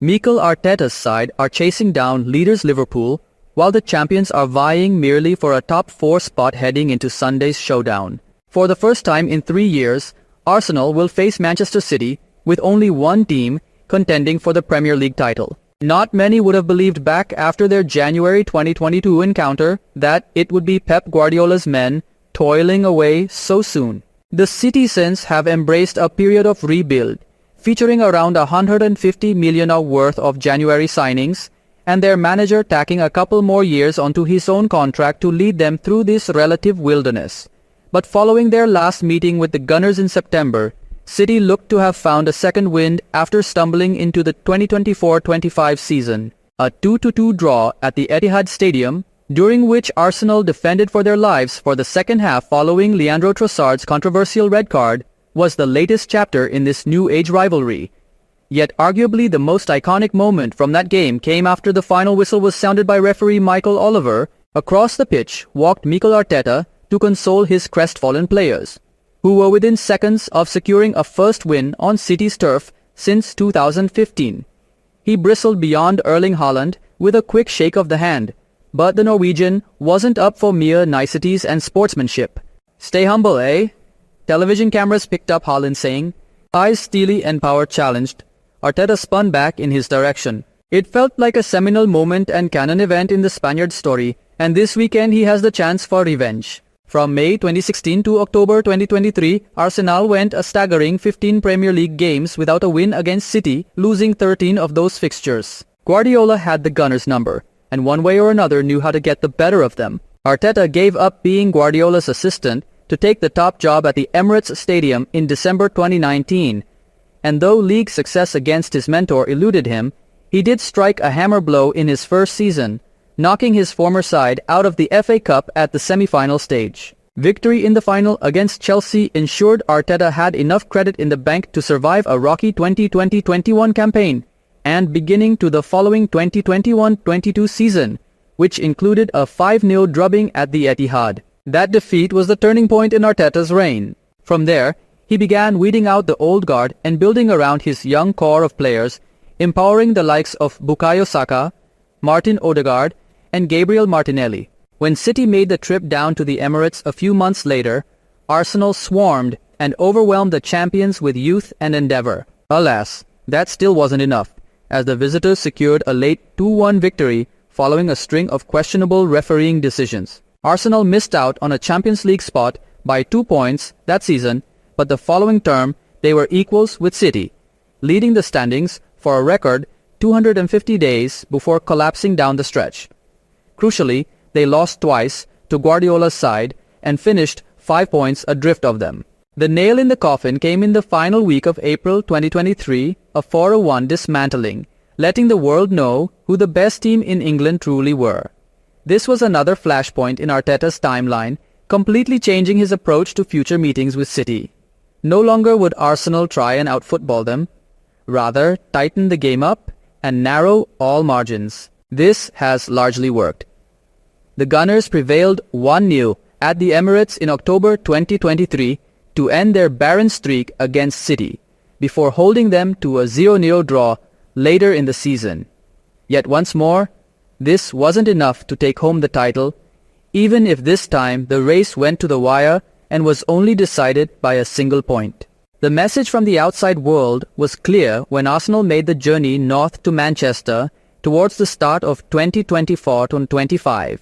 Mikel Arteta's side are chasing down leaders Liverpool, while the champions are vying merely for a top 4 spot heading into Sunday's showdown. For the first time in 3 years, Arsenal will face Manchester City, with only one team contending for the Premier League title. Not many would have believed back after their January 2022 encounter that it would be Pep Guardiola's men toiling away so soon. The Citizens have embraced a period of rebuild, featuring around 150 million worth of January signings, and their manager tacking a couple more years onto his own contract to lead them through this relative wilderness. But following their last meeting with the Gunners in September, City looked to have found a second wind after stumbling into the 2024-25 season. A 2-2 draw at the Etihad Stadium, during which Arsenal defended for their lives for the second half following Leandro Trossard's controversial red card, was the latest chapter in this new age rivalry. Yet arguably the most iconic moment from that game came after the final whistle was sounded by referee Michael Oliver. Across the pitch walked Mikel Arteta to console his crestfallen players, who were within seconds of securing a first win on City's turf since 2015. He bristled beyond Erling Haaland with a quick shake of the hand, but the Norwegian wasn't up for mere niceties and sportsmanship. "Stay humble, eh?" Television cameras picked up Haaland saying, eyes steely and power-challenged. Arteta spun back in his direction. It felt like a seminal moment and canon event in the Spaniard's story, and this weekend he has the chance for revenge. From May 2016 to October 2023, Arsenal went a staggering 15 Premier League games without a win against City, losing 13 of those fixtures. Guardiola had the Gunners' number, and one way or another knew how to get the better of them. Arteta gave up being Guardiola's assistant to take the top job at the Emirates Stadium in December 2019, and though league success against his mentor eluded him, he did strike a hammer blow in his first season, knocking his former side out of the FA Cup at the semi-final stage. Victory in the final against Chelsea ensured Arteta had enough credit in the bank to survive a rocky 2020-21 campaign, and beginning to the following 2021-22 season, which included a 5-0 drubbing at the Etihad. That defeat was the turning point in Arteta's reign. From there, he began weeding out the old guard and building around his young core of players, empowering the likes of Bukayo Saka, Martin Odegaard, and Gabriel Martinelli. When City made the trip down to the Emirates a few months later, Arsenal swarmed and overwhelmed the champions with youth and endeavour. Alas, that still wasn't enough, as the visitors secured a late 2-1 victory following a string of questionable refereeing decisions. Arsenal missed out on a Champions League spot by 2 points that season, but the following term they were equals with City, leading the standings for a record 250 days before collapsing down the stretch. Crucially, they lost twice to Guardiola's side and finished 5 points adrift of them. The nail in the coffin came in the final week of April 2023, a 4-1 dismantling, letting the world know who the best team in England truly were. This was another flashpoint in Arteta's timeline, completely changing his approach to future meetings with City. No longer would Arsenal try and out-football them, rather tighten the game up and narrow all margins. This has largely worked. The Gunners prevailed 1-0 at the Emirates in October 2023 to end their barren streak against City, before holding them to a 0-0 draw later in the season. Yet once more, this wasn't enough to take home the title, even if this time the race went to the wire and was only decided by a single point. The message from the outside world was clear when Arsenal made the journey north to Manchester towards the start of 2024-25.